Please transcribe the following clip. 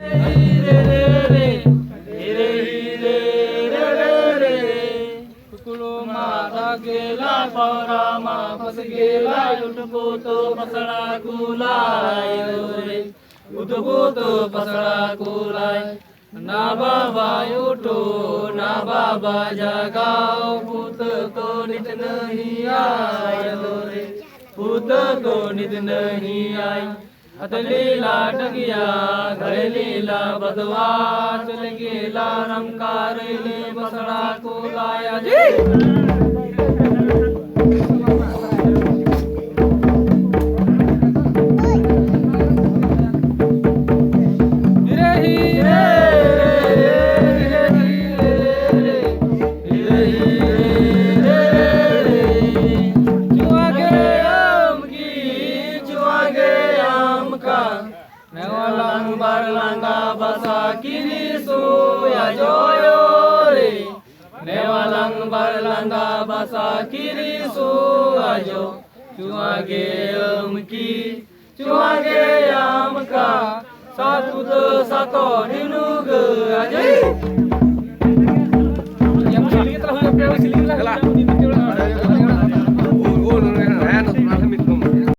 हिरे रे हिरे हिरे रे कुकुलो मारा गेला पावरा माफस गेला उठबोतो पसळा कुलाय रे उठबोतो पसळा कुलाय ना बाबा उठो ना बाबा जगाओ पुत तो नित नहीं आयो रे पुत तो नित नहीं आई अतलीला टगिया घरेलीला बदवा चल गेला रंकारेले बसडा कोलाया Newalang barlangga basa kiri suya joyo re Newalang barlangga basa kiri suya jo Cuage amki cuage amka Satu de sato dinuge aja